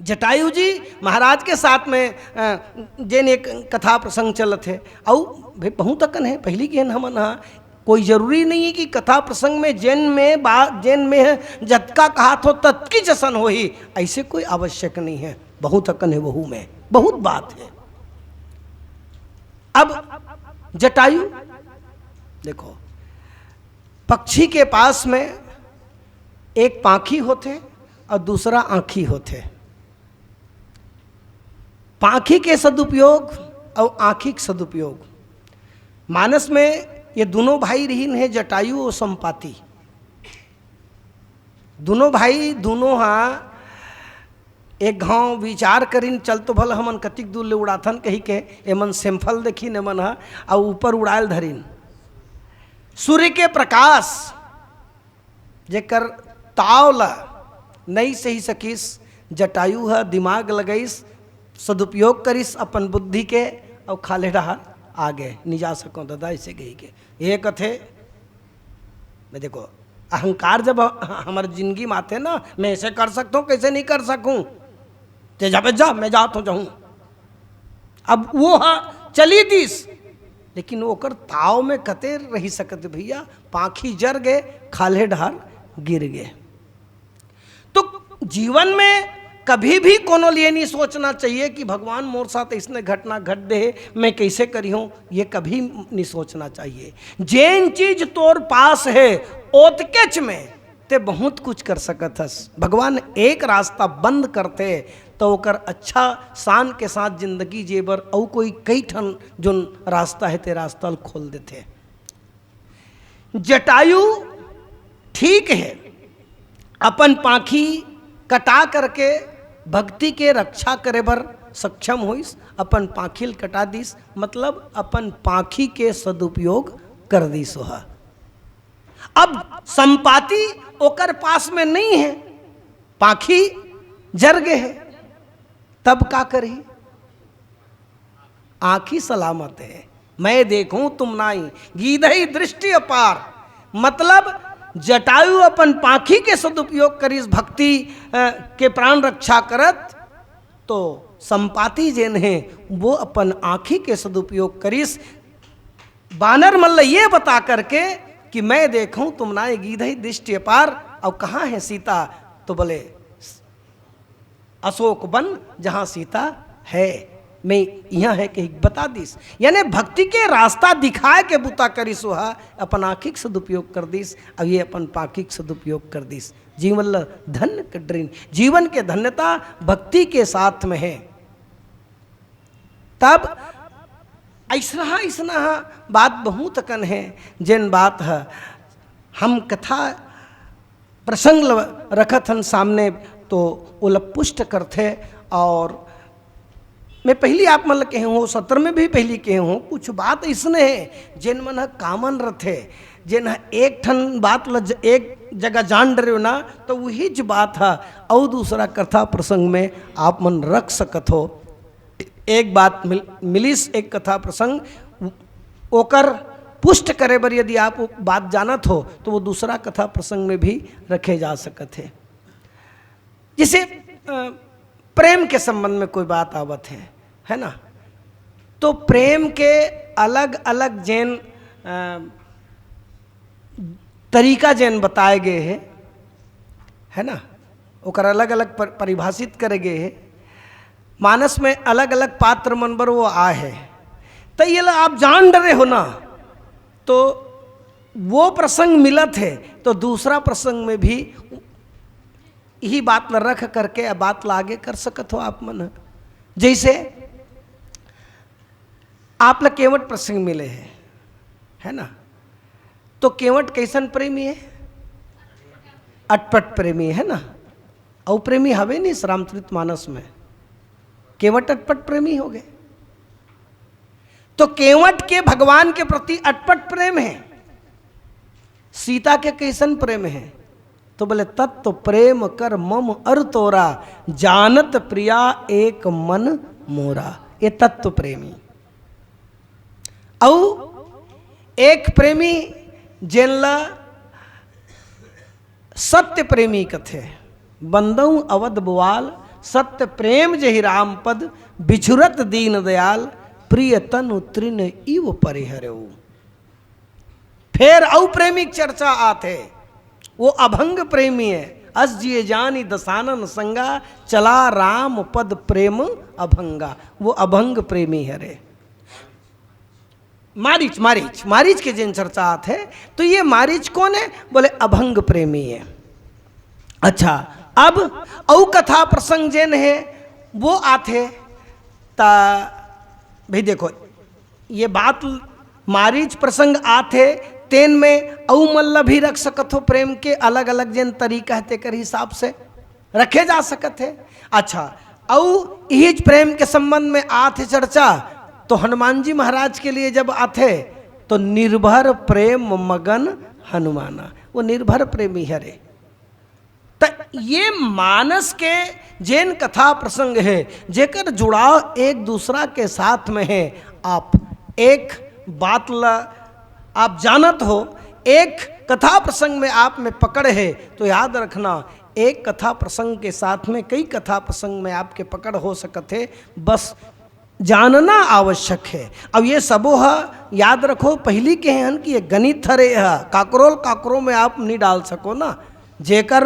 जटायु जी महाराज के साथ में जेन एक कथा प्रसंग चलत है और भाई बहुत अकन है पहली के हमन हा कोई जरूरी नहीं है कि कथा प्रसंग में जेन में है जतका कहा तो तत्की जसन हो ही, ऐसे कोई आवश्यक नहीं है। बहुत अकन है वहू में, बहुत बात है। अब जटायु देखो, पक्षी के पास में एक पाखी होते और दूसरा आँखी होते। पाखी के सदुपयोग और आँखी के सदुपयोग, मानस में ये दोनों भाई रहीन है, जटायु और संपाति। दोनों भाई दोनों हाँ एक गाँव विचार करीन चल तो भल हमन कतिक दूर ले उड़ाथन कही के एमन सेम्फल देखी न मन हा और ऊपर उड़ायल धरीन। सूर्य के प्रकाश जेकर तावला नहीं सही सकीस, जटायु है दिमाग लगाइस, सदुपयोग करिस अपन बुद्धि के और खाले रहा आगे नहीं जा सको दादा ऐसे गई के ये कथे मैं देखो अहंकार जब हमारी जिंदगी में आते ना, मैं ऐसे कर सकता हूँ कैसे नहीं कर सकूँ, ते जा मैं जाता जाऊँ। अब वो हाँ चली दिस, लेकिन वो कर ताव में कते रही सकते भैया, पाखी जर गए खाले ढार गिर गए। तो जीवन में कभी भी कोनो लिए नहीं सोचना चाहिए कि भगवान मोर साथ इसने घटना घट दे मैं कैसे करी हूँ, ये कभी नहीं सोचना चाहिए। जेन चीज तोर पास है ओतकेच में ते बहुत कुछ कर सकत हस। भगवान एक रास्ता बंद करते तो ओकर अच्छा शान के साथ जिंदगी जेबर और कोई कई ठन जो रास्ता है ते रास्ता खोल देते। जटायु ठीक है अपन पाखी कटा करके भक्ति के रक्षा करे बर सक्षम होइस, अपन पाखिल कटा दिस, मतलब अपन पाखी के सदुपयोग कर दिस वह। अब संपाति ओकर पास में नहीं है, पाखी जर गए है, तब का करी? आँखी सलामत है, मैं देखूं तुम नाई, गीधई दृष्टि अपार। मतलब जटायु अपन पाखी के सदुपयोग करिस भक्ति के प्राण रक्षा करत, तो संपाति जेन है वो अपन आँखी के सदुपयोग करिस बानर मल्ल ये बता करके कि मैं देखूं तुम नाए गीधई दृष्टि अपार। और कहाँ है सीता? तो बोले अशोक वन जहाँ सीता है, मैं यहाँ है कि बता दिस। यानी भक्ति के रास्ता दिखाए के बुता करिस वह अपन आँखिक सदुपयोग कर दिस, अब ये अपन पाखिक सदुपयोग कर दिस। जीवन धन्य कड्रीन, जीवन के धन्यता भक्ति के साथ में है। तब ऐसा बात बहुत कन है जिन बात है हम कथा प्रसंग रखत हन सामने तो उलपुष्ट करते। और मैं पहली आप मन कहे हूँ, सत्र में भी पहली कहे हूँ, कुछ बात इसने है जिन मन कामन रथे, जिन एक ठन बात एक जगह जान डरे हो ना, तो वही ज बात है और दूसरा कथा प्रसंग में आप मन रख सकत हो। एक बात मिलिस एक कथा प्रसंग ओकर पुष्ट करे बर यदि आप बात जानत हो तो वो दूसरा कथा प्रसंग में भी रखे जा सकत है। जैसे प्रेम के संबंध में कोई बात आवत है ना, तो प्रेम के अलग अलग जैन तरीका जैन बताए गए है ना, ओकर अलग अलग परिभाषित करे गए है। मानस में अलग अलग पात्र मन बर वो आ है, तो ये आप जान डरे हो ना, तो वो प्रसंग मिलत है तो दूसरा प्रसंग में भी यही बात ला रख करके बात ला आगे कर सकत हो आप मन। जैसे आप ला केवट प्रसंग मिले है ना, तो केवट कैसन प्रेमी है? अटपट प्रेमी है ना, और प्रेमी हवे नहीं रामचरित मानस में, केवट अटपट प्रेमी हो गए। तो केवट के भगवान के प्रति अटपट प्रेम है, सीता के कैसन प्रेम है? तो बोले तत्व प्रेम कर मम अर तोरा, जानत प्रिया एक मन मोरा। ये तत्व प्रेमी। और एक प्रेमी जेनला सत्य प्रेमी कथे, बंदऊ अवध बुआल सत्य प्रेम जहि राम पद, बिछुरत दीन दयाल, प्रिय तनु तृण इव परिहरऊ। फिर औ प्रेमिक चर्चा आते, वो अभंग प्रेमी है। अस जिए जानी दसानन संगा, चला राम पद प्रेम अभंगा, वो अभंग प्रेमी है रे। मारीच मारीच मारीच के जिन चर्चा आते, तो ये मारीच कौन है? बोले अभंग प्रेमी है। अच्छा, अब औ कथा प्रसंग जिन है वो आते ता भाई देखो, ये बात मारीच प्रसंग आते तेन में औ मल्ल भी रख सकत हो, प्रेम के अलग अलग जिन तरीका है तेकर हिसाब से रखे जा सकत है। अच्छा, औ इहिज प्रेम के संबंध में आते चर्चा, तो हनुमान जी महाराज के लिए जब आते तो निर्भर प्रेम मगन हनुमाना, वो निर्भर प्रेमी हरे। तो ये मानस के जैन कथा प्रसंग है जेकर जुड़ाव एक दूसरा के साथ में है। आप एक बात आप जानत हो, एक कथा प्रसंग में आप में पकड़ है, तो याद रखना एक कथा प्रसंग के साथ में कई कथा प्रसंग में आपके पकड़ हो सकते है, बस जानना आवश्यक है। अब ये सबो याद रखो, पहली के हैं कि ये गणित हरे है, काकरोल काकरों में आप नहीं डाल सको ना, जेकर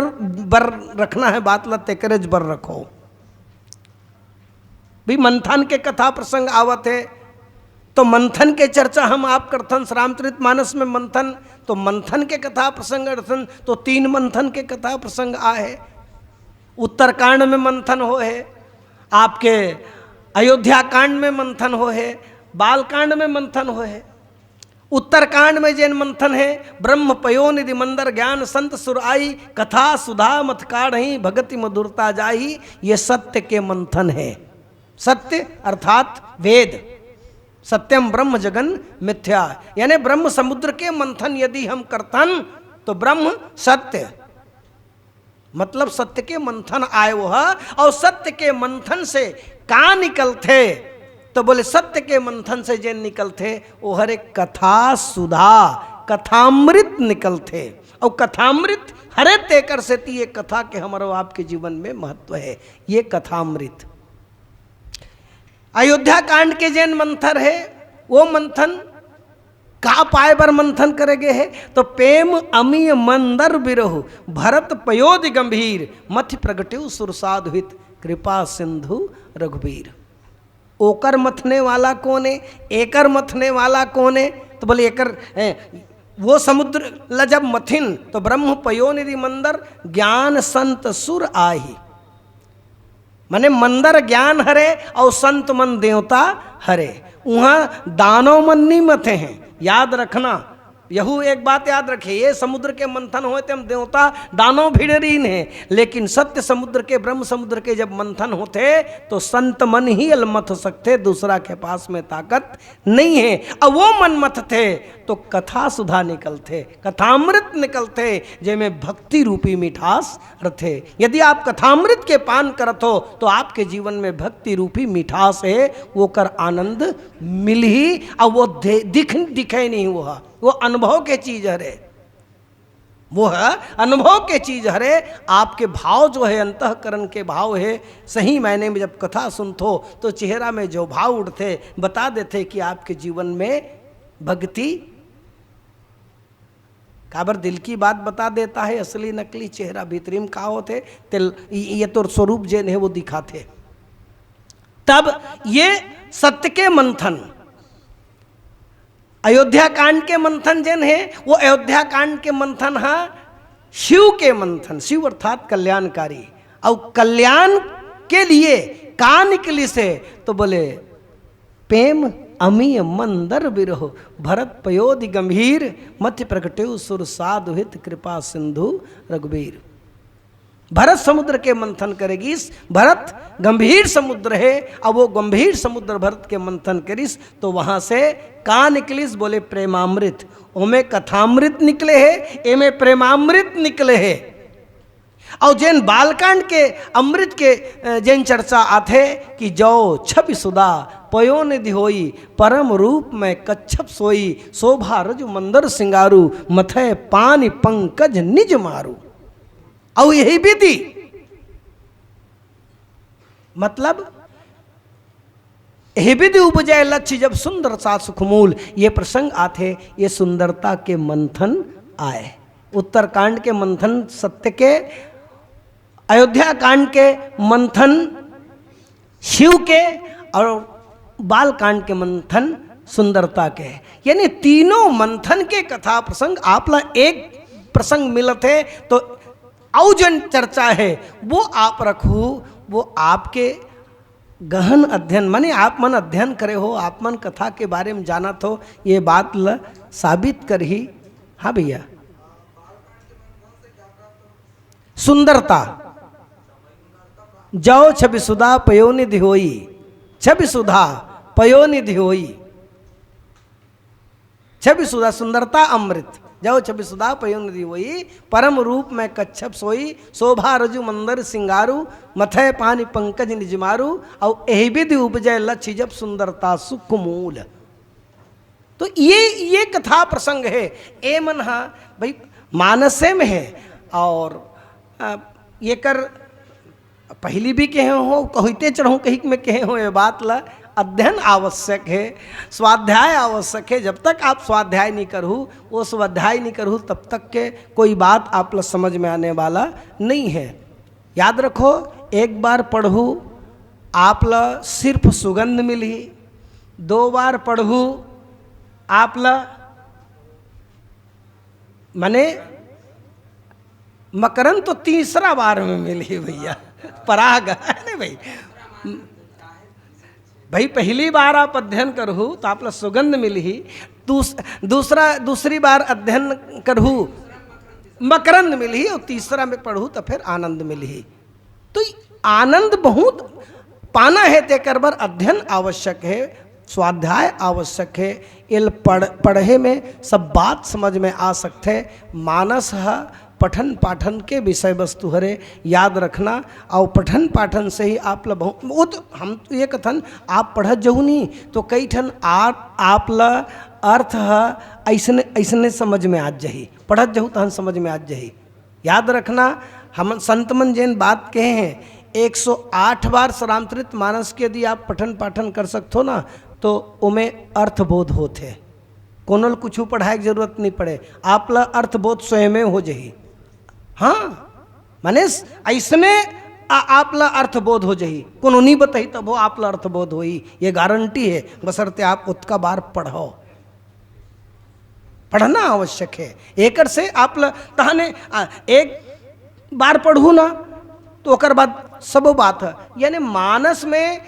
बर रखना है बात ला तेकरेज बर रखो। भी मंथन के कथा प्रसंग आवत है, तो मंथन के चर्चा हम आप करथन रामचरित मानस में मंथन, तो मंथन के कथा प्रसंग अर्थन तो 3 मंथन के कथा प्रसंग आए। उत्तरकांड में मंथन हो है, आपके अयोध्या कांड में मंथन हो है, बालकांड में मंथन हो है। उत्तरकांड में जैन मंथन है, ब्रह्म पयो निधि मंदर ज्ञान संत सुर आई, कथा सुधा मत काढ़ी भगति मधुरता जाही, ये सत्य के मंथन है। सत्य अर्थात वेद, सत्यम ब्रह्म जगन मिथ्या, यानी ब्रह्म समुद्र के मंथन यदि हम करतन तो ब्रह्म सत्य, मतलब सत्य के मंथन आए वो है। और सत्य के मंथन से का निकलते, तो बोले सत्य के मंथन से जैन निकलते वो हर एक कथा सुधा कथामृत निकलते, और कथामृत हरे तेकर से ये कथा के हमारे आपके जीवन में महत्व है, ये कथामृत। अयोध्या कांड के जैन मंथन है, वो मंथन का पाए बर मंथन करेगे है, तो प्रेम अमीय मंदर बिरहु, भरत पयोधि गंभीर, मथि प्रगट्यु सुरसाधुहित, कृपा सिंधु रघुबीर। ओकर मथने वाला कौन है, एकर मथने वाला कौन है? तो बोले एकर वो समुद्र ल जब मथिन तो ब्रह्म पयोनिधि मंदर ज्ञान संत सुर आही, माने मंदर ज्ञान हरे और संत मन देवता हरे। वहाँ दानव मन नहीं मथे हैं, याद रखना। यहू एक बात याद रखे, ये समुद्र के मंथन होते हम देवता दानव भिड़रीन है, लेकिन सत्य समुद्र के ब्रह्म समुद्र के जब मंथन होते तो संत मन ही अलमथ सकते, दूसरा के पास में ताकत नहीं है। अब वो मन मथ थे तो कथा सुधा निकलते, कथामृत निकलते, जिसमें भक्ति रूपी मिठास रथे। यदि आप कथामृत के पान करत हो तो आपके जीवन में भक्ति रूपी मिठास है, वो कर आनंद मिल ही, अब वो दिखे नहीं, वो अनुभव के चीज हरे, वो है अनुभव के चीज हरे। आपके भाव जो है अंतःकरण के भाव है, सही मायने में जब कथा सुनते तो चेहरा में जो भाव उठते बता देते कि आपके जीवन में भक्ति, काबर दिल की बात बता देता है, असली नकली चेहरा भीतरीम का होते तिल ये तो स्वरूप जैन है वो दिखाते। तब ये सत्य के मंथन, अयोध्या कांड के मंथन जैन है, वो अयोध्या कांड के मंथन है शिव के मंथन, शिव अर्थात कल्याणकारी। और कल्याण के लिए का निकली से, तो बोले प्रेम अमीय मंदर बिरहो, भरत पयोधि गंभीर, मथि प्रगट्यु सुर साधुहित, कृपा सिंधु रघुबीर। भरत समुद्र के मंथन करेगी, भरत गंभीर समुद्र है, अब वो गंभीर समुद्र भरत के मंथन करिस तो वहां से का निकलिस, बोले प्रेमामृत। ओमे कथामृत निकले है, एमे प्रेमामृत निकले है। और जैन बालकांड के अमृत के जैन चर्चा आथे कि जो छवि सुदा पयो निधि होई, परम रूप में कच्छप सोई, शोभा रजु मंदर सिंगारू, मथे पानी पंकज निज मारू। और यही विधि मतलब हे विधि उपजय लक्ष्य जब सुंदर सा सुखमूल, ये प्रसंग आते ये सुंदरता के मंथन आए। उत्तरकांड के मंथन सत्य के, अयोध्या कांड के मंथन शिव के, और बाल कांड के मंथन सुंदरता के। यानी तीनों मंथन के कथा प्रसंग आपला एक प्रसंग मिलत है। तो औ जन चर्चा है वो आप रखू, वो आपके गहन अध्ययन माने आप मन अध्ययन करे हो, आप मन कथा के बारे में जाना तो ये बात ल साबित कर ही। हाँ भैया, सुंदरता जौ छवि सुधा पयोनिधि होई, छवि सुधा पयोनिधि होई, छवि सुधा सुंदरता अमृत, जौ छवि सुधा पयोनिधि होई, परम रूप में कच्छप सोई, शोभा रजु मंदर सिंगारू, मथय पानी पंकज निजमारू, और एहि विधि उपजय लक्ष्य जब सुंदरता सुख मूल। तो ये कथा प्रसंग है। ए मन हा भाई मानसे में है, और ये कर पहली भी कहे हो, कहते चढ़ूँ कहीं में कहे हो, ये बात ला अध्ययन आवश्यक है, स्वाध्याय आवश्यक है। जब तक आप स्वाध्याय नहीं करूँ, वो स्वाध्याय नहीं करूँ, तब तक के कोई बात आप ला समझ में आने वाला नहीं है। याद रखो, एक बार पढ़ू आप ला सिर्फ सुगंध मिली, 2 बार पढ़ू आप ला मने मकरंद तो तीसरा बार में मिली भैया, पराग है ना भाई। भाई पहली बार आप अध्ययन करहु तो आप ला सुगंध मिली, दूसरी बार अध्ययन करहु मकरंद मिली, और तीसरा में पढ़ू तो फिर आनंद मिली। तो आनंद बहुत पाना है, तेकर बर अध्ययन आवश्यक है, स्वाध्याय आवश्यक है। इल पढ़े में सब बात समझ में आ सकते। मानस है पठन पाठन के विषय वस्तु हरे, याद रखना। और पठन पाठन से ही आप ला बहुत वो तो हम तो ये कथन आप पढ़त जहू नहीं तो कई ठन आप ला अर्थ है ऐसने ऐसने समझ में आ जाही, पढ़त जहू तहन समझ में आ जाही। याद रखना, हम संतमन जैन बात कहे हैं 108 बार रामचरित मानस के यदि आप पठन पाठन कर सकते ना तो उमें अर्थबोध होते, कोनल कुछ पढ़ाए की जरूरत नहीं पड़े, आप ला अर्थबोध स्वयं हो जाही। हाँ माने ऐसने आप ला अर्थबोध हो जाही, कोनो नहीं बताई तब वो आप ला अर्थबोध होई, ये गारंटी है, बशर्ते आप उत्का बार पढ़ो। पढ़ना आवश्यक है। एक से आप ला तहने एक बार पढ़ू ना तो ओकर बाद सब बात है। यानी मानस में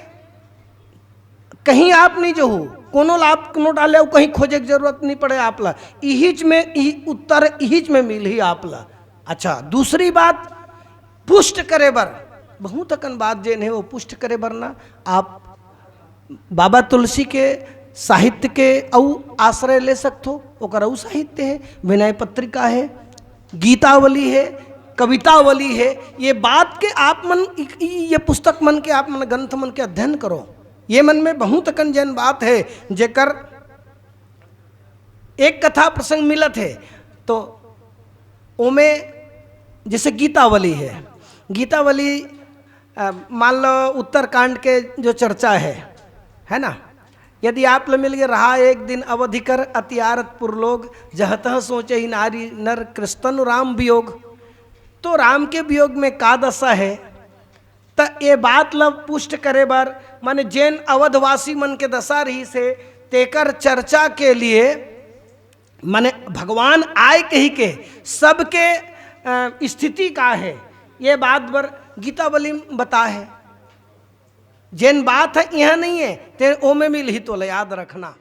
कहीं आप नहीं जो हो कोनो लाभ कोनो डाले कहीं खोजे की जरूरत नहीं पड़े, आप ला इहिच में उत्तर इहिच में मिल ही आप ला। अच्छा, दूसरी बात पुष्ट करे बर बहुत अकन बात जेन है वो पुष्ट करे बर ना आप बाबा तुलसी के साहित्य के औ आश्रय ले सकते हो। ओकर औ साहित्य है, विनय पत्रिका है, गीतावली है, कवितावली है। ये बात के आप मन ये पुस्तक मन के आप मन ग्रंथ मन के अध्ययन करो। ये मन में बहुत अकन जैन बात है जेकर एक कथा प्रसंग मिलत है तो उमें जैसे गीतावली है, गीतावली मान लो उत्तरकांड के जो चर्चा है ना। यदि आप ल मिल गए रहा एक दिन अवधि कर अतियारत पुरलोग, जहतः सोचे ही नारी नर कृष्ण राम वियोग, तो राम के वियोग में का दशा है तो ये बात ल पुष्ट करे बार माने जैन अवधवासी मन के दशा रही से तेकर चर्चा के लिए माने भगवान आए कही के सबके स्थिति का है ये बात बर गीतावली बता है। जैन बात है यह नहीं है तेरे ओ में मिल ही तो याद रखना।